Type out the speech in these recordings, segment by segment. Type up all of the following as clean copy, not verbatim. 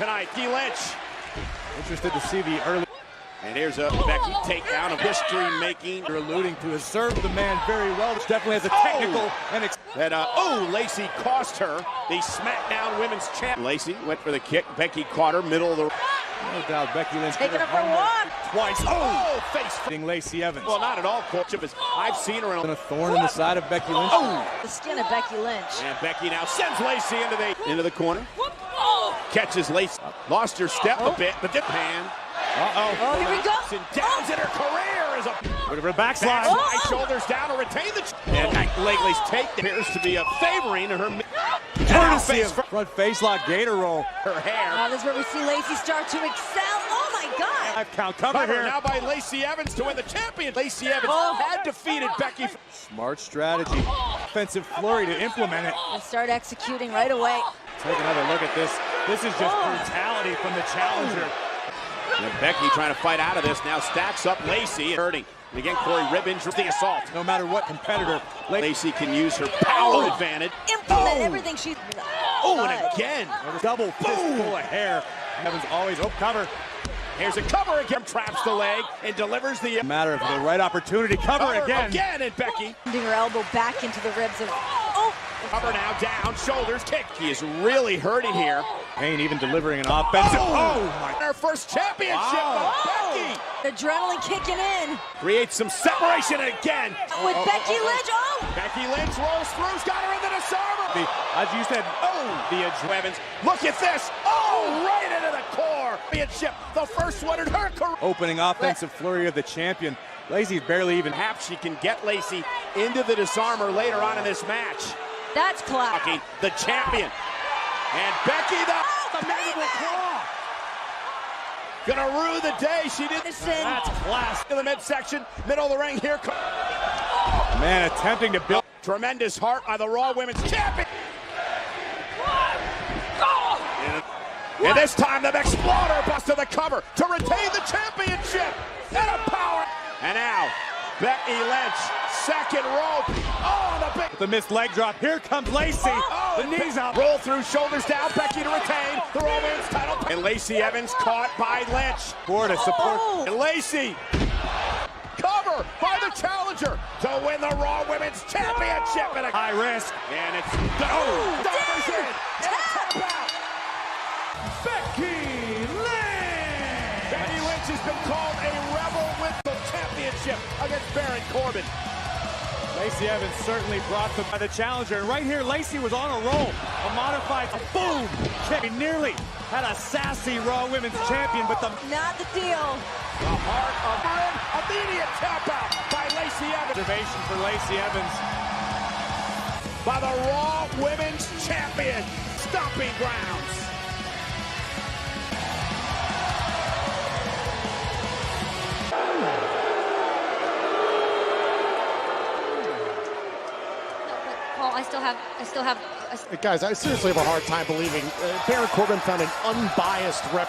Tonight, Becky Lynch. Interested to see the early. And here's a Becky takedown of history-making. You're alluding to has served the man very well. Which definitely has a technical and Lacey cost her the SmackDown Women's Champ. Lacey went for the kick. Becky caught her middle of the. No doubt, Becky Lynch taking her for a walk twice. Face. Lacey Evans. Well, not at all, Coach. I've seen her. A thorn in the side of Becky Lynch. The skin of Becky Lynch. And Becky now sends Lacey into the corner. Catches Lacey. Lost her step a bit, but dip hand. Oh, here we go. And downs in her career is a look at her backslide. Shoulders down to retain the. And Lately's take appears to be a favoring her. Courtesy of front face lock gator roll. Her hair. This is where we see Lacey start to excel. Oh my God! 5 count cover here. Now by Lacey Evans to win the champion. Lacey Evans had defeated Becky. Smart strategy. Offensive flurry to implement it. And start executing right away. Take another look at this. This is just brutality from the challenger. And Becky trying to fight out of this now stacks up Lacey hurting. And again, Corey rib injury, the assault. No matter what competitor, Lacey can use her power advantage. Implement everything she's. And again, double fistful of hair. Evans always cover. Here's a cover again, traps the leg and delivers the. Matter of the right opportunity. Cover again. And Becky. Putting her elbow back into the ribs of. Cover now, down, shoulders, kick. He is really hurting here. Payne even delivering an offensive. My! Her first championship of Becky. Adrenaline kicking in. Creates some separation again. With Becky Lynch. Becky Lynch rolls through, got her into the disarmer. As you said, the Evans. Look at this. Right into the core. Championship, the first one in her career. Opening offensive flurry of the champion. Lacey's barely even. Perhaps she can get Lacey into the disarmer later on in this match. That's class. The champion. And Becky the mandible claw. Gonna rue the day she did. That's class. In the midsection, middle of the ring here. Man attempting to build. Tremendous heart by the Raw Women's Champion. And this time the Exploder busted the cover to retain the championship. And a power. And now, Becky Lynch, second rope. The missed leg drop. Here comes Lacey. The knees up. Roll through, shoulders down. Becky to retain the Raw Women's title. And Lacey Evans caught by Lynch. For to support. And Lacey. Cover by the challenger to win the Raw Women's Championship at a high risk. And it's Becky Lynch. Becky Lynch has been called a rebel with the championship against Baron Corbin. Lacey Evans certainly brought them by the challenger. And right here, Lacey was on a roll. A modified boom kick. He nearly had a sassy Raw Women's Champion, but not the deal. The heart of immediate tap out by Lacey Evans. Observation for Lacey Evans. By the Raw Women's Champion, Stomping Grounds. I still have. Guys, I seriously have a hard time believing Baron Corbin found an unbiased rep.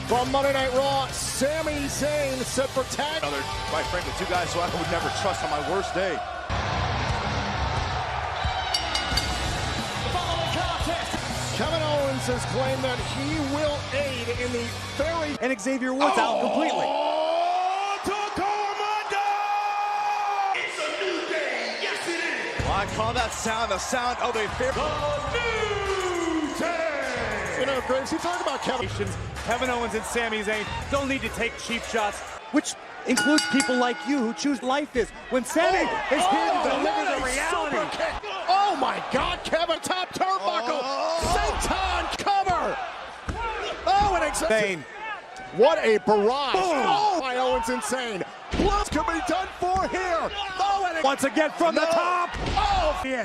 From Monday Night Raw, Sami Zayn set for tag. Quite frankly, two guys who I would never trust on my worst day. The following contest, Kevin Owens has claimed that he will aid in the very... And Xavier Woods out completely. I call that sound the sound of a fair. You know, Graves, you talk about Kevin Owens and Sami Zayn don't need to take cheap shots, which includes people like you who choose life is. When Sami is here to deliver the reality. Oh my God, Kevin, top turnbuckle. Senton cover. And Zayn. What a barrage. By Owens and Zayn. What can be done for here? And once again from the top.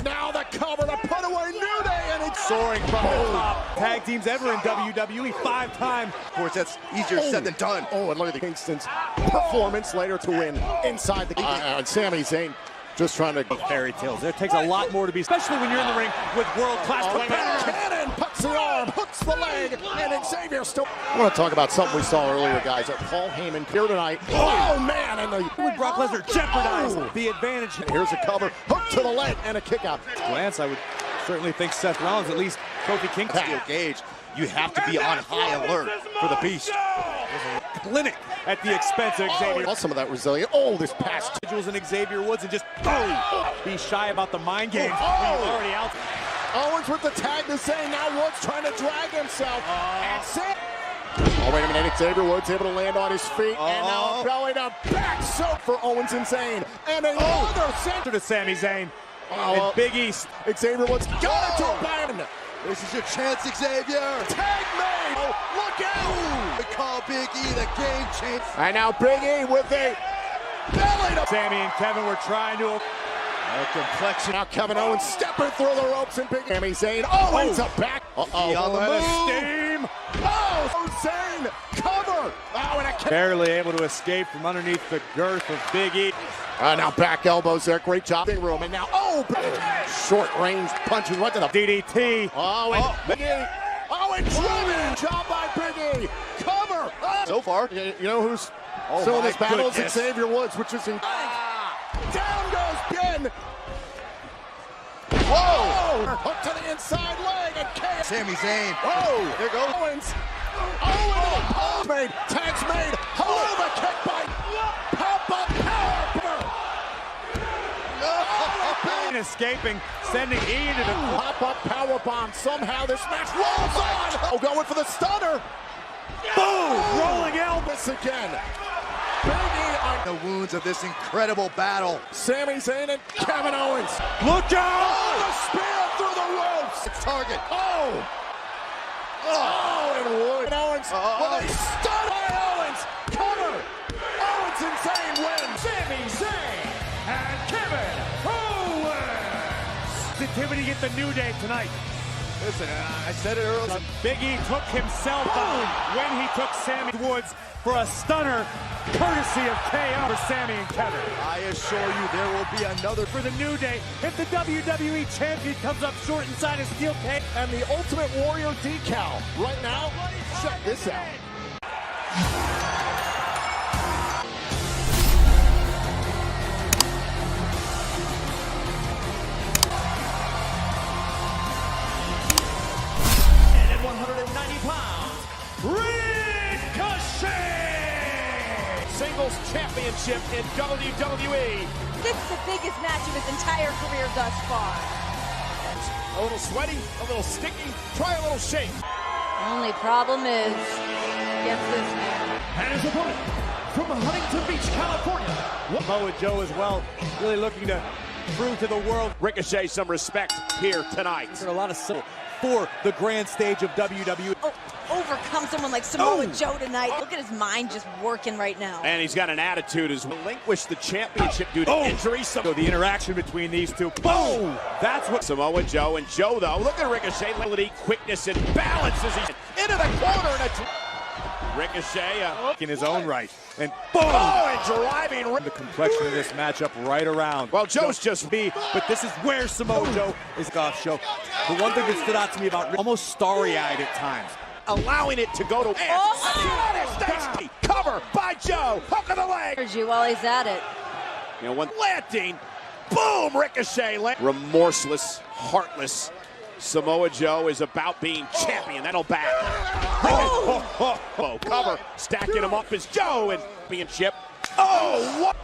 Now the cover to put away New Day, and it's soaring from the top. Tag teams ever in WWE 5 times. Of course, that's easier said than done. And look at the Kingston's performance later to win inside the and Sami Zayn just trying to fairy tales. There takes a lot more to be, especially when you're in the ring with world-class competitors. Cannon puts the arm, hooks the leg, and Xavier still. I want to talk about something we saw earlier, guys. Paul Heyman here tonight. Man, and would Brock Lesnar jeopardize the advantage? Here's a cover, hook to the leg, and a kick out. Glance, I would Certainly think Seth Rollins, at least Kofi Kingston. Steel cage. You have to be on high alert for the beast. Clinic at the expense of Xavier. Well, some of that resilient. Oh, this pass. Individuals in Xavier Woods and just boom. Be shy about the mind games. He's already out. Owens with the tag to say now Woods trying to drag himself. And Sam. Oh, wait a minute. Xavier Woods able to land on his feet. And now belly to back soap for Owens and Zayn. And another center To Sami Zayn. Oh, And Big East. Xavier Woods got it to a band. This is your chance, Xavier. Tag made. Oh, look out. We call Big E the game changer. And now Big E with a belly to Sami and Kevin were trying to. Complexion. Now Kevin Owens stepping through the ropes and Big Sami Zayn. Owens a back. He on the move. Steam. Oh, Zayn cover. Oh, and a kick. Barely able to escape from underneath the girth of Big E. Now back elbows there. Great job. Big room. And now, short range punches right to the DDT. Oh, and Big E. Oh, and driven. Job by Big E. Cover. So far. You know who's still in this battle is Xavier Woods, which is in. Down goes Ben. Whoa! Hook to the inside leg and KO. Sami Zayn. Whoa! There goes. Owens. Owens. Made. Tags made. Hello, the kick by pop-up power. Escaping, sending E into the Pop-up power bomb. Somehow this match rolls on. Oh, going for the stunner. boom, rolling elbow. This again. Big E on The wounds of this incredible battle. Sami Zayn and Kevin Owens. Look out! Oh, the spear through the ropes. It's target. Oh! Oh, and Wood. And Owens with a stun by Owens. Cover. Owens and Zayn win. Sami Zayn and Kevin Owens. Sensitivity get the New Day tonight. Listen, I said it earlier. Big E took himself out when he took Sami Woods for a stunner, courtesy of KO for Sami and Kevin. I assure you there will be another. For the New Day, if the WWE Champion comes up short inside a steel cage. And the Ultimate Warrior decal. Right now, check this out. And at 190 pounds, Ricochet! Singles championship in WWE. This is the biggest match of his entire career thus far. A little sweaty, a little sticky. Try a little shake. Only problem is against this man. And his opponent from Huntington Beach, California. Samoa Joe as well, really looking to prove to the world. Ricochet some respect here tonight. There's a lot of for the grand stage of WWE. Oh, overcome someone like Samoa Joe tonight. Look at his mind just working right now. And he's got an attitude as relinquished the championship due to injury. So the interaction between these two, boom! That's what Samoa Joe and Joe, though. Look at Ricochet, ability, quickness, and balance as he's into the corner. And Ricochet in his own right. And boom! Oh, and driving. The complexion of this matchup right around. Well, Joe's just but this is where Samoa Joe is off show. The one thing that stood out to me about almost starry-eyed at times. allowing it to go to Stacy. Cover by Joe. Hook of the leg. You while he's at it. You know, when landing, boom, Ricochet. Remorseless, heartless. Samoa Joe is about being champion. That'll back. Cover, stacking him up as Joe and being chipped. Oh, what?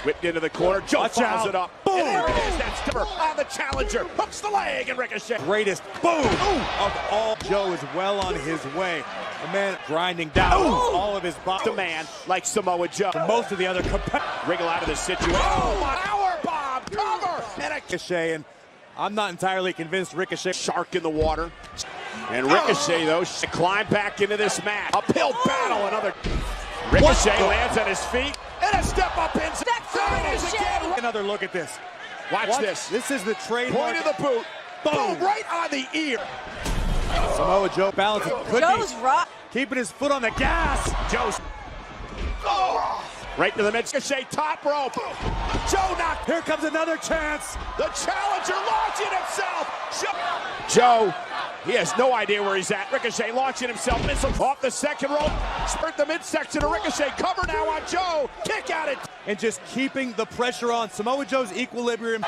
Whipped into the corner. Joe fouls it up. Boom. And there it is. That's cover on the challenger. Hooks the leg and Ricochet. Greatest boom of all. Joe is well on his way. The man grinding down all of his body. The man like Samoa Joe. Most of the other competitors wriggle out of this situation. Oh, my power bomb. Cover. And a Ricochet, and I'm not entirely convinced Ricochet. Shark in the water. And Ricochet, though, climb back into this match. Uphill battle. Another. Ricochet lands on his feet. And a step up inside. Another look at this. Watch this. This is the trademark. Point of the boot. Boom. Right on the ear. Samoa Joe balancing. Joe's rock. Keeping his foot on the gas. Joe's. Oh. Right to the mid. Ricochet top rope. Joe knocked. Here comes another chance. The challenger launching himself. Joe, he has no idea where he's at. Ricochet launching himself. Missile off the second rope. Spurt the midsection of Ricochet. Cover now on Joe. Kick at it. And just keeping the pressure on. Samoa Joe's equilibrium.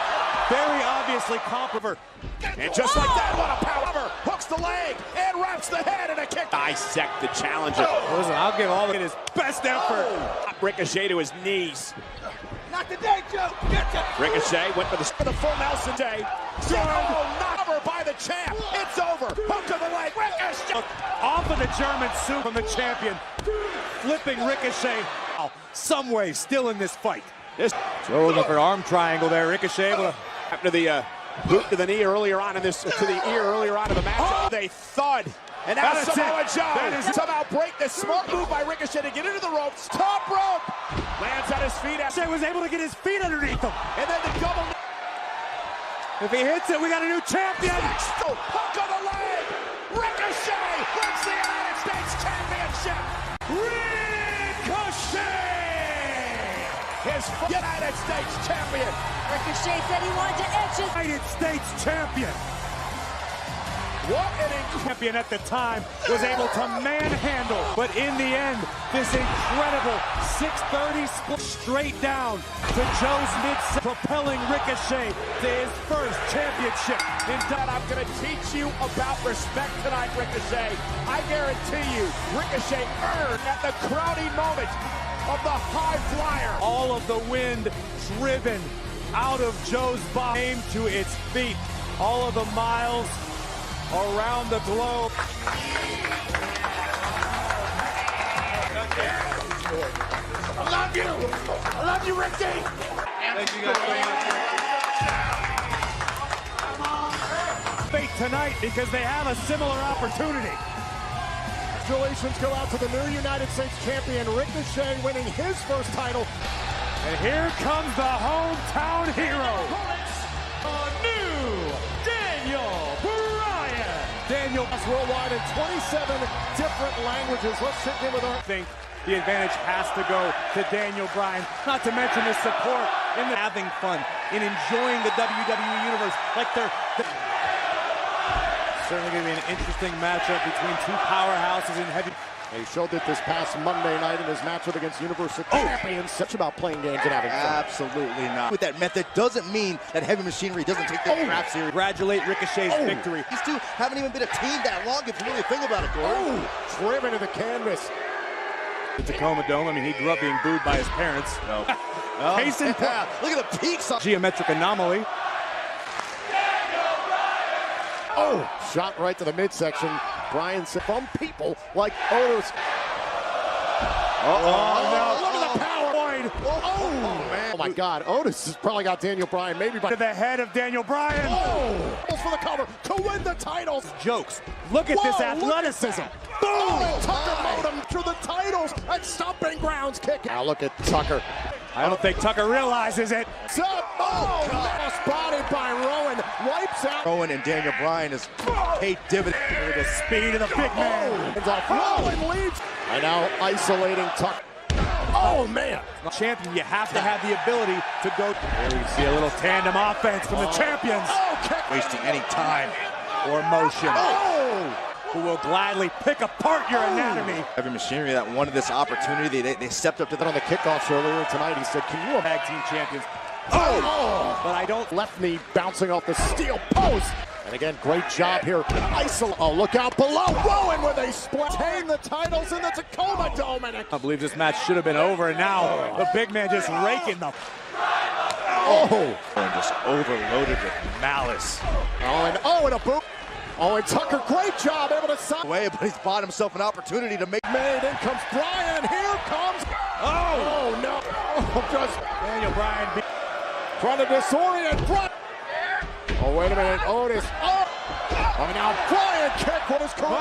very obviously comparable. And just like that, what a power! Hooks the leg and wraps the head and a kick. Dissect the challenger. Listen, I'll give all of it his best effort. Ricochet to his knees. Not today, Joe. Ricochet went for the full Nelson day. Oh, not over by the champ. It's over. Hook to the leg. Ricochet. Off of the German suit from the champion. Flipping Ricochet. Some way still in this fight. Joe looking for an arm triangle there. Ricochet able to... After the boot to the knee earlier on in this, to the ear earlier on in the match. Oh, they thud. And now Samoa Joe somehow break this smart move by Ricochet to get into the ropes. Top rope. Lands on his feet. Ricochet was able to get his feet underneath him. And then the double. If he hits it, we got a new champion. Hook on the leg. Ricochet wins the United States Championship. Ricochet, his United States champion. Ricochet said he wanted to etch his United States champion. What an Champion at the time was able to manhandle, but in the end, this incredible 630 split straight down to Joe's mid, propelling Ricochet to his first championship. In that, I'm going to teach you about respect tonight, Ricochet. I guarantee you, Ricochet earned at the crowning moment of the high flyer. All of the wind driven out of Joe's body came to its feet. All of the miles around the globe. I love you. I love you, Ricky. Thank you guys so much. Fate tonight because they have a similar opportunity. Congratulations go out to the new United States champion, Ricochet, winning his first title. And here comes the hometown hero. A new Daniel Bryan. Daniel Worldwide in 27 different languages. Let's check in with our... I think the advantage has to go to Daniel Bryan, not to mention the support in the having fun, in enjoying the WWE Universe like they're certainly going to be an interesting matchup between two powerhouses in heavy. He showed it this past Monday night in his matchup against Universal Champions. Such about playing games and having fun. Absolutely not. With that method doesn't mean that Heavy Machinery doesn't take their crap serious. Congratulate Ricochet's victory. These two haven't even been a team that long if you really think about it, Corey. Driven to the canvas. The Tacoma Dome, I mean, he grew up being booed by his parents. No. Case in point. Look at the peaks. Geometric anomaly. Oh, shot right to the midsection. Bryan said from people like Otis. Oh, Look at the power. Oh, man. Oh, my God. Otis has probably got Daniel Bryan maybe by To the head of Daniel Bryan. Oh, for the cover to win the titles. Jokes. Look at this Whoa, athleticism. Boom! Oh, Tucker mowed him through the titles at Stomping Grounds kick. Now look at Tucker. I don't think Tucker realizes it. Oh, lost body by Rowan. Wipes out. Rowan and Daniel Bryan is paid dividend. Look at the speed of the big man. Rowan leads. And now isolating Tucker. Oh, man. Champion, you have to have the ability to go. Here we see a little tandem offense from the champions. Oh, kick. Wasting any time. Or motion. Oh. Who will gladly pick apart your anatomy. Heavy Machinery that wanted this opportunity. They stepped up to On the kickoffs earlier tonight, he said, can you Tag team champions. Oh! But I don't. Left knee bouncing off the steel post. And again, great job here. Oh, look out below. Rowan with a split. Retain the titles in the Tacoma Dome. And I believe this match should have been over, and now the big man just raking the. and just overloaded with malice. And a boot. Oh, and Tucker, great job, able to sign. Away, but he's bought himself an opportunity to make. Made, in comes Bryan, here comes. Oh no. Oh, just Daniel Bryan. trying to disorient Bryan. Oh, wait a minute, Otis. Oh, now Bryan kick. What is coming?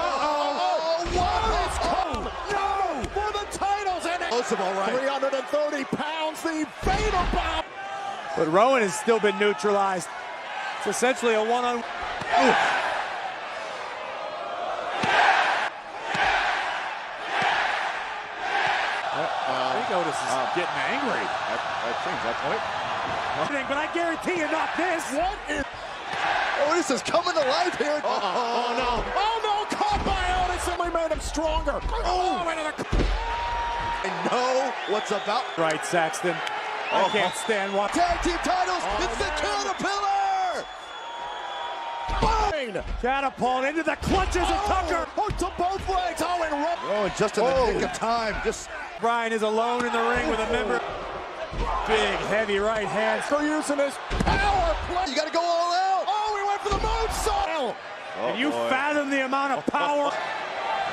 What is coming? No, for the titles. And Explosive, all right. 330 pounds, the fatal bomb. But Rowan has still been neutralized. It's essentially a one-on. I think Otis is getting angry. That changed that point. But I guarantee you not this. What is... Otis is coming to life here. Oh, no. Oh, no. Caught by Otis. And we made him stronger. Oh, into the... I know what's about. Right, Saxton. I can't stand watching. Tag team titles. It's the Caterpillar. Catapult into the clutches of Tucker. Hooked to both legs. Oh, and Oh, just in the nick of time. Just Bryan is alone in the ring with a member. Big, heavy right hand. They're using his power play. you got to go all out. Oh, he went for the moonsault. Can you fathom the amount of power?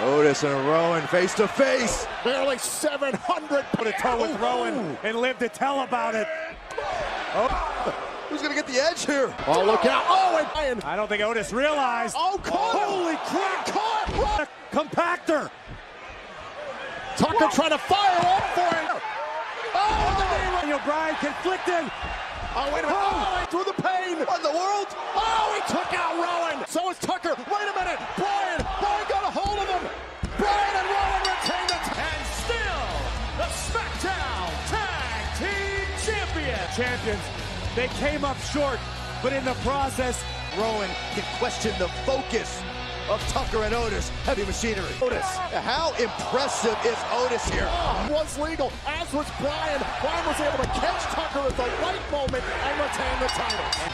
Otis and Rowan face to face. Barely 700. Put a toe with Rowan and live to tell about it. Who's going to get the edge here? Oh, look out. Oh, and Bryan. I don't think Otis realized. Oh, caught him. Holy crap. Caught. A compactor. Tucker trying to fire up for him. Oh, Daniel Bryan conflicted. oh, wait a minute. Oh, through the pain. What in the world? Oh, he took out Rowan. So is Tucker. Wait a minute. Bryan got a hold of him. Bryan and Rowan retain the And still the SmackDown Tag Team Champions. They came up short, but in the process, Rowan can question the focus of Tucker and Otis. Heavy machinery. Otis. How impressive is Otis here? Was legal, as was Bryan. Bryan was able to catch Tucker at the right moment and retain the title.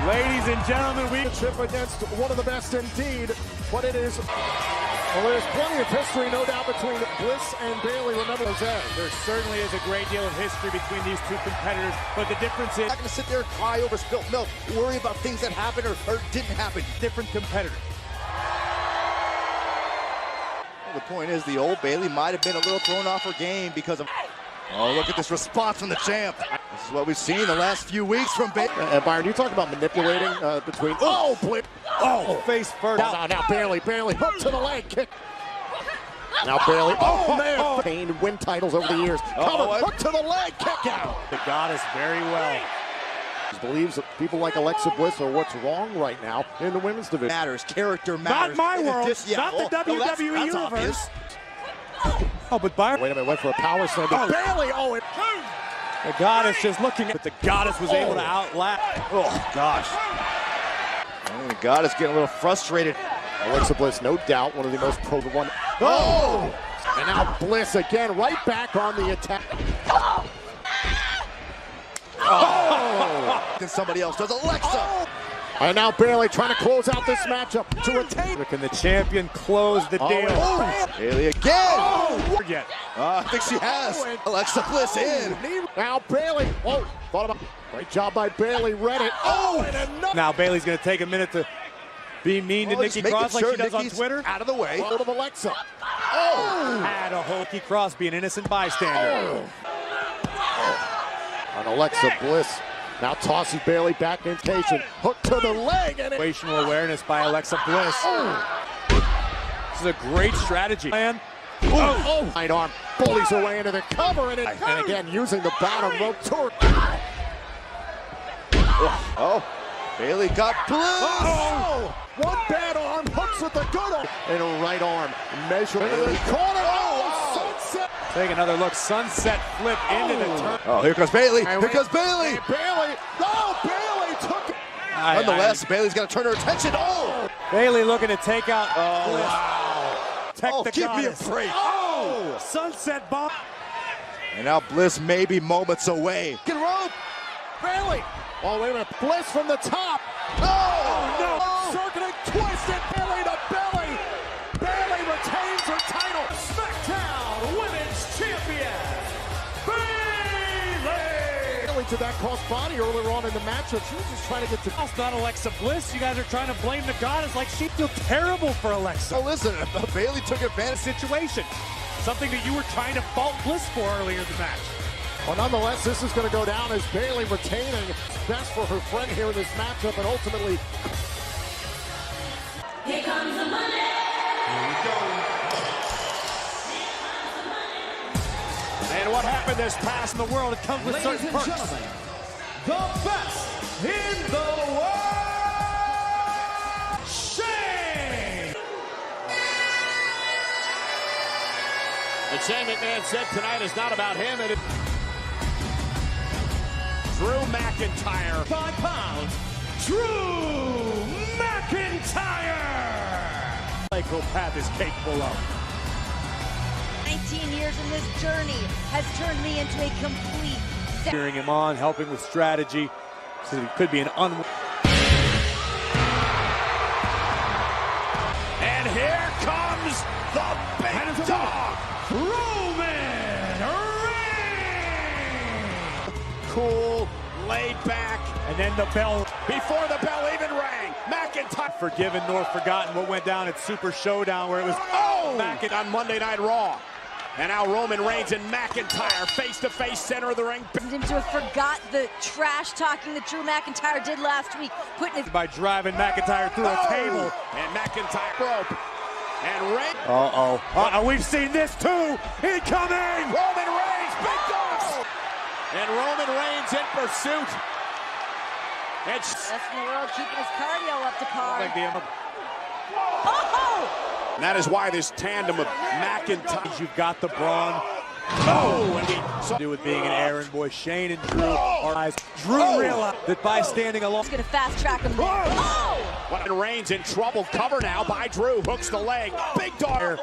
ladies and gentlemen, we Chip against one of the best indeed, but it is. Well, there's plenty of history, no doubt, between Bliss and Bayley. Remember those days. There certainly is a great deal of history between these two competitors, but the difference is I'm not going to sit there and cry over spilt milk, worry about things that happened or didn't happen. different competitors. The point is, the old Bayley might have been a little thrown off her game because of... Oh, look at this response from the champ. This is what we've seen the last few weeks from Bayley. Byron, you talk about manipulating between... Oh, Blip! Oh, face first. Now Bayley hook to the leg kick. Now Bayley, oh man! Pain win titles over the years. Cover, hook to the leg kick out. The goddess very well. He believes that people like Alexa Bliss are what's wrong right now in the women's division. Matters, character matters. Not my world, Yeah, not the WWE that's universe. obvious. Oh, but Byron. Wait a minute, went for a power slam. Oh. Bayley, oh, it... The goddess just looking, but the goddess was able to outlast. Oh, gosh. I think the goddess getting a little frustrated. Alexa Bliss, no doubt, one of the most one. Oh! And now Bliss again, right back on the attack. Then somebody else does. Alexa. And now Bayley trying to close out this matchup to retain. Can the champion close the deal? Bayley again. Forget. I think she has. Alexa Bliss in. Now Bayley. Oh, thought about. Great job by Bayley. Read it. Oh, and another. Now Bayley's going to take a minute to be mean to Nikki Cross like she does on Twitter. Out of the way. Hold of Alexa. Had a Nikki Cross be an innocent bystander. And Alexa Bliss now tosses Bayley back in station. Hook to the leg. And Situational awareness by Alexa Bliss. This is a great strategy. Man. Right arm bullies her way into the cover. And again, using the bottom rope to Oh, Bayley got Bliss. One bad arm hooks with the good arm. And a right arm measuring into the corner. Sunset. Take another look. Sunset flip into the turn. Oh, here comes Bayley. Here comes Bayley. Bayley. No, Bayley took it. Nonetheless, Bayley's got to turn her attention. Oh, Bayley looking to take out Bliss. wow. Protect the Give me a goddess. break. Sunset bomb. And now Bliss may be moments away. Get rope. Bayley. Oh, wait a minute. Bliss from the top. Oh, no. Circling, twisted. Bayley to belly. Bayley retains her title. SmackDown Women's Champion, Bayley. Bayley to that crossbody earlier on in the matchup. She was just trying to get to... It's not Alexa Bliss. You guys are trying to blame the goddess like she feels terrible for Alexa. Oh, listen, Bayley took advantage. Situation. Something that you were trying to fault Bliss for earlier in the match. Well, nonetheless, this is going to go down as Bayley retaining best for her friend here in this matchup, and ultimately... Here comes the money. Here we go. And what happened this past in the world, it comes with certain perks. Gentlemen, the best in the world, Shane! And Shane McMahon said tonight is not about him. Drew McIntyre. 5 pounds, Drew McIntyre! Psychopath is capable of. 19 years in this journey has turned me into a complete Cheering him on, helping with strategy. So it could be an And here comes the big dog, Roman Reigns! cool, laid back, And then the bell. before the bell even rang. McIntyre Forgiven nor forgotten what went down at Super Showdown, where it was back on Monday Night Raw. And now Roman Reigns and McIntyre face-to-face, center of the ring. Him to have forgot the trash talking that Drew McIntyre did last week, putting his by driving McIntyre through a table. And McIntyre rope. And Reigns. We've seen this too. Incoming. Roman Reigns, big dogs. And Roman Reigns in pursuit. best in the world, keeping his cardio up to par. And that is why this tandem of McIntyre. You've got the brawn. And we To do with being an errand boy. Shane and Drew are eyes. Drew realized that by standing alone. He's going to fast track him there. And Reigns in trouble. Cover now by Drew. Hooks the leg. Big dog.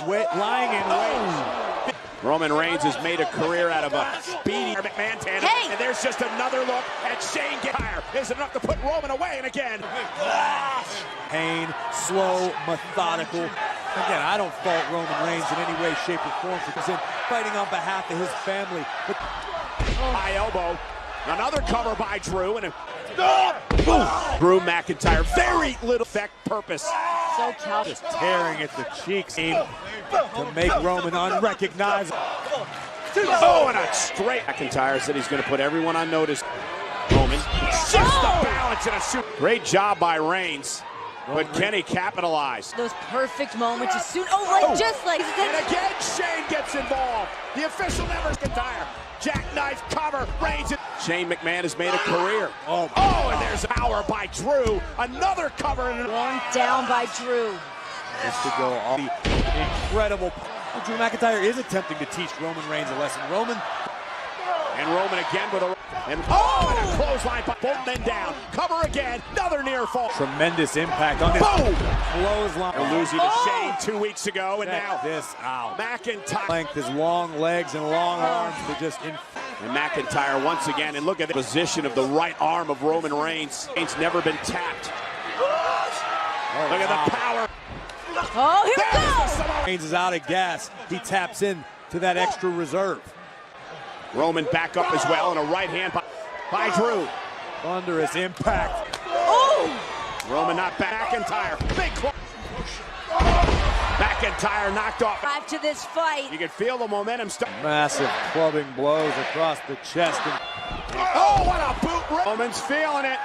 Lying in wait. Roman Reigns has made a career out of a speedy McMahon tandem. Hey. And there's just another look at Shane get higher. Is enough to put Roman away. And again. Pain, slow, methodical. Again, I don't fault Roman Reigns in any way, shape, or form because he's fighting on behalf of his family. But High elbow. Another cover by Drew. And Drew McIntyre. Very little effect purpose. So calculated. just tearing at the cheeks to make Roman unrecognizable. And a straight. McIntyre said he's going to put everyone on notice. Roman shifts the balance in a suit. Great job by Reigns. But can he capitalize? Those perfect moments as soon. Just like And this. again, Shane gets involved. The official never McIntyre. Jackknife cover. Reigns. Shane McMahon has made a career. And there's power by Drew. Another cover. Worn down by Drew. Just to go all the incredible. Drew McIntyre is attempting to teach Roman Reigns a lesson. And Roman again with a. And a clothesline. Both men down. Cover again. Another near fall. Tremendous impact on this clothesline. Losing to Shane 2 weeks ago, and now this out. McIntyre. Length, his long legs and long arms to just. And McIntyre once again, and look at the position of the right arm of Roman Reigns. Reigns never been tapped. Look at the power. Here we go. Reigns is out of gas. He taps in to that extra reserve. Roman back up as well, and a right hand by Drew. Thunderous impact. Roman not back. McIntyre. Big club. McIntyre knocked off. Drive to this fight. You can feel the momentum start. Massive clubbing blows across the chest. What a boot. Roman's feeling it.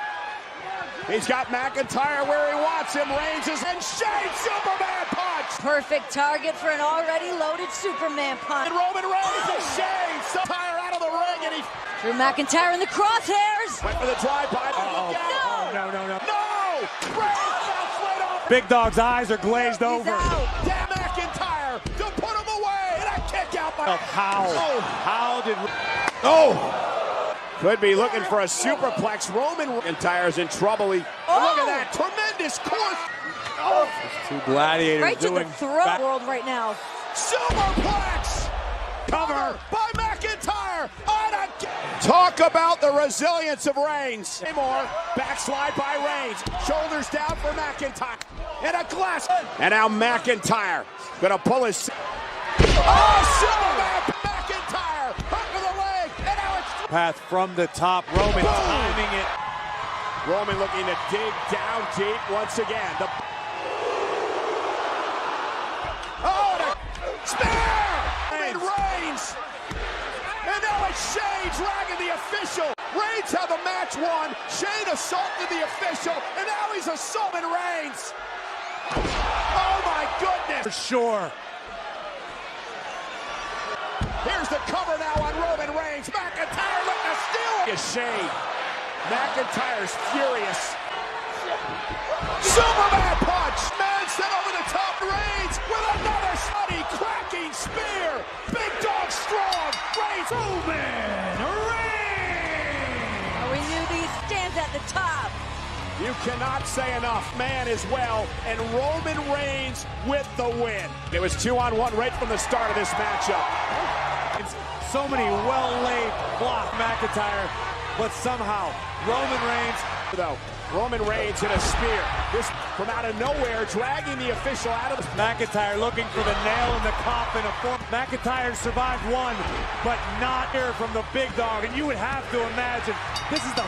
He's got McIntyre where he wants him. Reigns is in Shane. Superman punch. Perfect target for an already loaded Superman punch. And Roman Reigns is Shane. McIntyre out of the ring, and he Drew McIntyre in the crosshairs. went for the drive-by. No. No! Reigns bounced right off. Big Dog's eyes are glazed He's over. out. Damn McIntyre to put him away. And a kick out by. How did? Could be looking for a superplex. Roman McIntyre's in trouble. Look at that tremendous course. Two gladiators Right to the doing throat world right now. Superplex. Cover by McIntyre. Talk about the resilience of Reigns. More backslide by Reigns. Shoulders down for McIntyre. And a glass. And now McIntyre gonna pull his. Superman McIntyre. Hook of the leg. And now it's. path from the top. Roman timing it. Roman looking to dig down deep once again. Spear! And Reigns! And now it's Shane dragging the official. Reigns had the match won. Shane assaulted the official, and now he's assaulting Reigns. Oh my goodness! For sure. Here's the cover now on Roman Reigns. McIntyre looking to steal it. Shane. McIntyre's furious. Superman punch! Man set over the top. Reigns with another slutty cracking spear. Big dog strong. Reigns. Roman Reigns. We knew these stands at the top. You cannot say enough. Man as well. And Roman Reigns with the win. It was 2-on-1 right from the start of this matchup. It's So many well-laid blocks, McIntyre, but somehow Roman Reigns. Though Roman Reigns hit a spear. This from out of nowhere, dragging the official out of the... McIntyre looking for the nail in the coffin. McIntyre survived one, but not here from the big dog. And you would have to imagine this is the...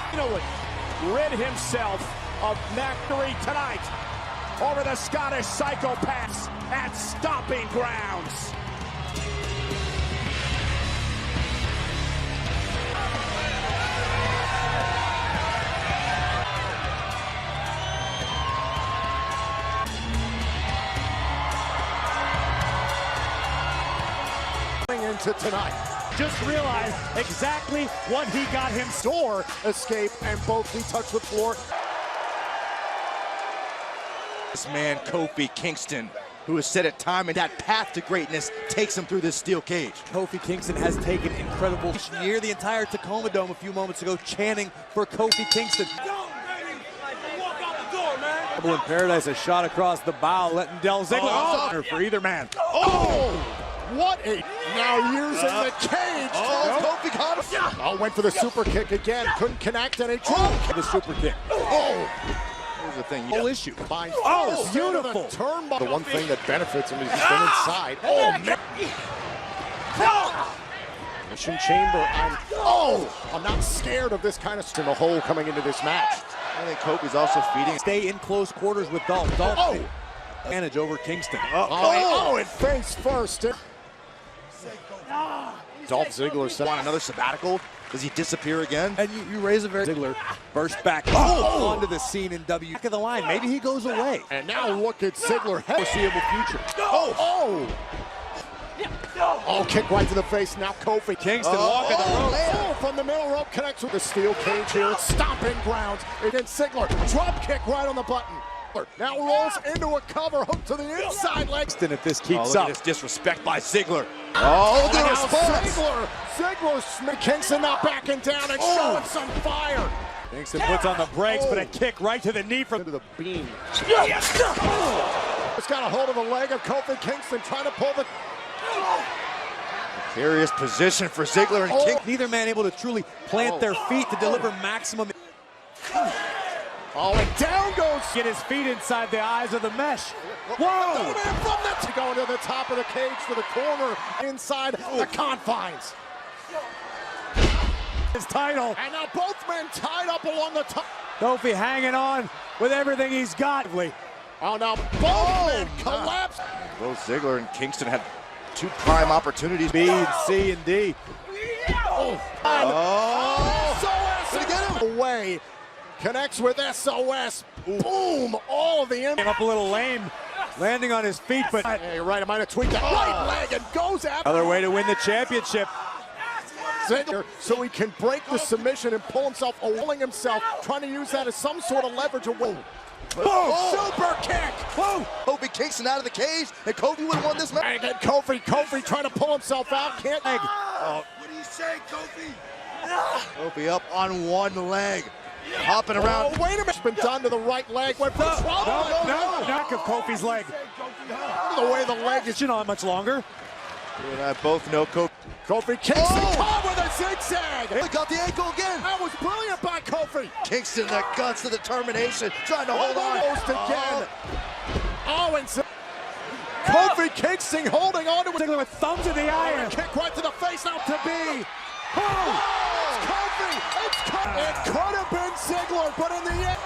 rid himself of victory tonight over the Scottish Psychopaths at Stomping Grounds. Into tonight. Just realized exactly what he got him. Door escape and both feet touch the floor. This man, Kofi Kingston, who has said it time and that path to greatness takes him through this steel cage. Kofi Kingston has taken incredible near the entire Tacoma Dome a few moments ago, chanting for Kofi Kingston. In Paradise, a shot across the bow, letting Del Ziggler for either man. What a now using the cage. Kofi got him. Oh, went for the super kick again. Couldn't connect and a drop. The super kick. Here's the thing. Whole issue. Oh, beautiful. The one thing that benefits him is he's been inside. Oh, man. Mission Chamber. I'm not scared of this kind of in the hole coming into this match. I think Kofi's also feeding. Stay in close quarters with Dolph. Advantage over Kingston. And face first. Dolph Ziggler said, Want another sabbatical? Does he disappear again? And you raise a very Ziggler burst back onto the scene in back of the line. Maybe he goes away. And now look at Ziggler. Foreseeable future. Kick right to the face. Now Kofi Kingston walking the rope. From the middle rope connects with the steel cage here. It's Stomping Grounds. Against Ziggler. Drop kick right on the button. Now rolls into a cover hook to the inside leg. If this keeps look up. at this disrespect by Ziggler. The response. Ziggler, Kingston not backing down and showing some fire. Kingston puts on the brakes, but a kick right to the knee from into the beam. It's got a hold of the leg of Kofi Kingston trying to pull the... Precarious position for Ziggler and King. Neither man able to truly plant their feet to deliver maximum. And down goes. Get his feet inside the eyes of the mesh. Whoa! From the going to the top of the cage to the corner inside the confines. His title. And now both men tied up along the top. Kofi hanging on with everything he's got. Now both men collapse. Both Ziggler and Kingston had two prime opportunities. B and C and D. Did he get him? Away. Connects with SOS. Boom! All of the Came up a little lame, landing on his feet, but hey, you're right. I might have tweaked that right leg and goes after. Another way to win the championship. Ziggler, so he can break the submission and pull himself, rolling himself, trying to use that as some sort of leverage. Boom! Super kick! Whoa! Kofi Kingston out of the cage, and Kofi would have won this match. And again, Kofi trying to pull himself out. Can't. What do you say, Kofi? Kofi up on one leg. Hopping around. Oh, wait a minute. It's been done to the right leg. Went for No. Knock of Kofi's leg. The way the leg is. Not much longer. You and I both know Kofi Kingston caught with a zigzag. He got the ankle again. That was brilliant by Kofi. Kingston, the guts, the determination, trying to hold on. Almost again. And Kofi Kingston holding on to it. Ziggler with thumbs in the iron. Kick right to the face now to B. It's Kofi. It could have been Ziggler, but in the end.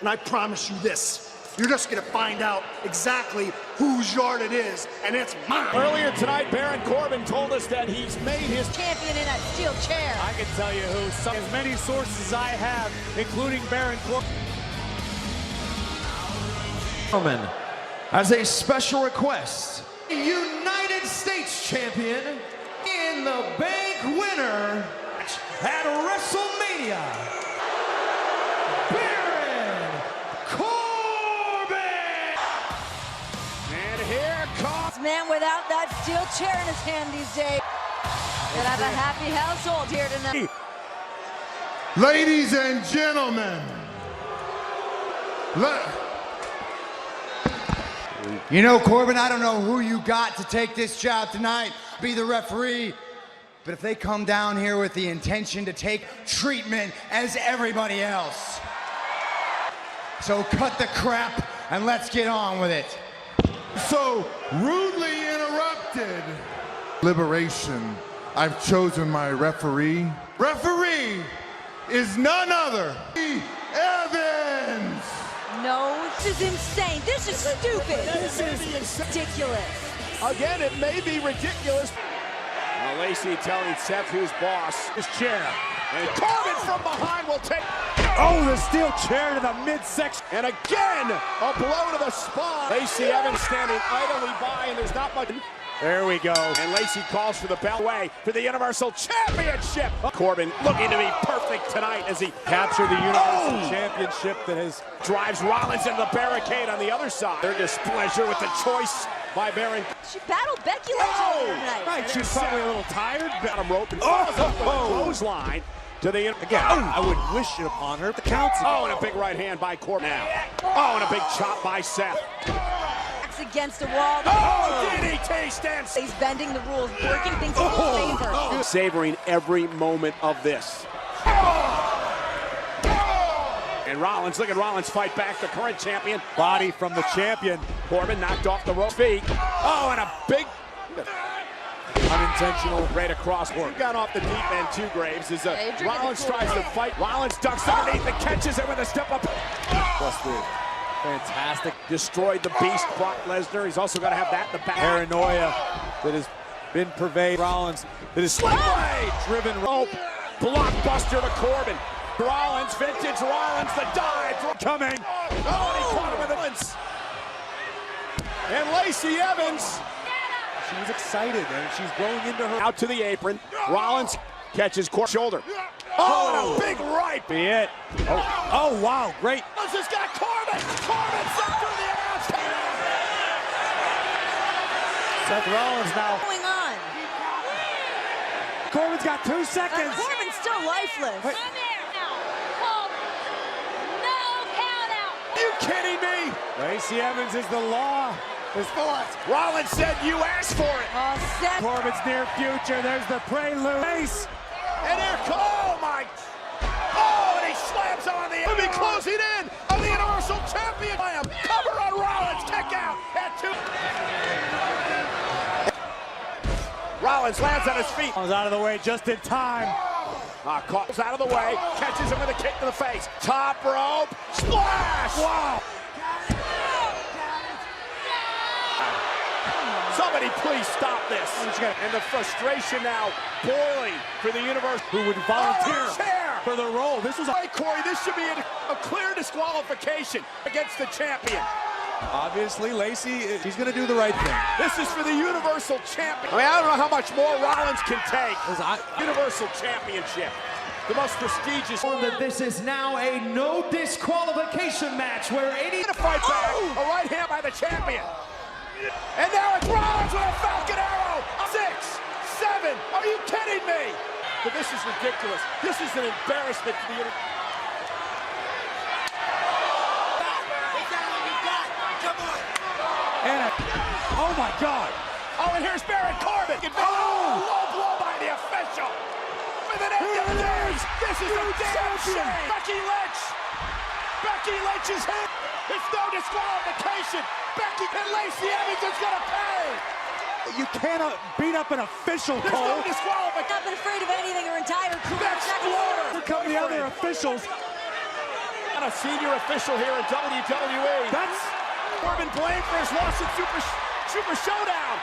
And I promise you this. You're just going to find out exactly whose yard it is, and it's mine. Earlier tonight, Baron Corbin told us that he's made his Champion in that steel chair. I can tell you who. As many sources as I have, including Baron Corbin. Gentlemen, as a special request, United States Champion in the bank winner at WrestleMania, Baron Corbin! and here comes Man without that steel chair in his hand these days. Gonna have a happy household here tonight. Ladies and gentlemen, you know, Corbin, I don't know who you got to take this job tonight, be the referee, But if they come down here with the intention to take treatment as everybody else. So cut the crap and let's get on with it. So rudely interrupted. Liberation. I've chosen my referee. Referee is none other. Evans. No, this is insane. This is stupid. This is ridiculous. Again, it may be ridiculous. Lacey telling Seth who's boss. His chair. And Corbin from behind will take. Oh, the steel chair to the midsection. And again, a blow to the spine. Lacey Evans standing idly by, and there's not much. There we go. And Lacey calls for the bell away for the Universal Championship. Corbin looking to be perfect tonight as he Captured the Universal Championship that has drives Rollins into the barricade on the other side. Their displeasure with the choice by Baron. She battled Becky Lynch earlier tonight. right. She's probably a little tired. Bottom rope and falls up with a clothesline to the Again, I wouldn't wish it upon her. The count's Oh, and a big right hand by Corbin now. Oh, and a big chop by Seth. Against the wall. Oh, DDT stands. He's bending the rules, working things in his favor. Savoring every moment of this. And Rollins, look at Rollins fight back, the current champion. body from the champion. Corbin knocked off the rope feet. Oh, and a big Unintentional. right across work. Got off the deep end too, Graves. As Adrian Rollins Corbin. tries to fight. Rollins ducks underneath and catches it with a step up. Plus the fantastic Destroyed the beast, Brock Lesnar. He's also got to have that in the back. paranoia that has been pervaded. Rollins that is Driven rope. Blockbuster to Corbin. Rollins, vintage Rollins, the dive. coming. Oh, and he caught him with the lens. And Lacey Evans. She was excited and she's growing into her. Out to the apron. Rollins catches Corbin's shoulder. Oh, and a big right. Be it. Oh, wow, great. Rollins has got Corbin. Corbin sent through the ass. Seth Rollins now. What's going on? Corbin's got 2 seconds. Corbin's still lifeless. Are you kidding me? Lacey Evans is the law. Rollins said you asked for it. Oh, Seth. Corbin's near future. There's the prelude. Ace. And here, oh my. Oh, and he slams on the. He'll be closing in on the Universal Champion. Cover on Rollins. Kick out at 2. Rollins lands on his feet. Was out of the way just in time. Calls out of the way. Catches him with a kick to the face. Top rope. Splash. Wow. Somebody please stop this. And the frustration now boiling for the universe. Who would volunteer chair. for the role? This was Hey, Corey, this should be a clear disqualification against the champion. obviously Lacey. She's going to do the right thing. This is for the Universal Champion. I mean, I don't know how much more Rollins can take. Universal Championship. The most prestigious. That this is now a no disqualification match where 80 To fight back. A right hand by the champion. And now it's Rollins with a Falcon Arrow. 6, 7. Are you kidding me? But this is ridiculous. This is an embarrassment to the Universal. Oh my God. Oh, and here's Baron Corbin. Oh, low blow by the official. With an end of days. This is a damn shame. Becky Lynch is hit. It's no disqualification. Becky and Lacey Evans is going to pay. You cannot beat up an official, There's Cole. no disqualification. Not been afraid of anything her entire career. Explorer. Here come the other officials. Not a senior official here in WWE. That's Corbin blamed for his loss in Super Showdown.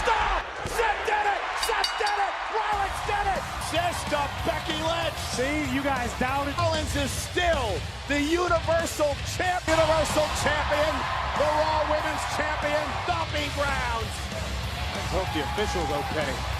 Stop! Seth did it! Seth did it! Rollins did it! Just to Becky Lynch. See, you guys doubted. Rollins is still the Universal Champion, the Raw Women's Champion, Stomping Grounds. Let's hope the official's okay.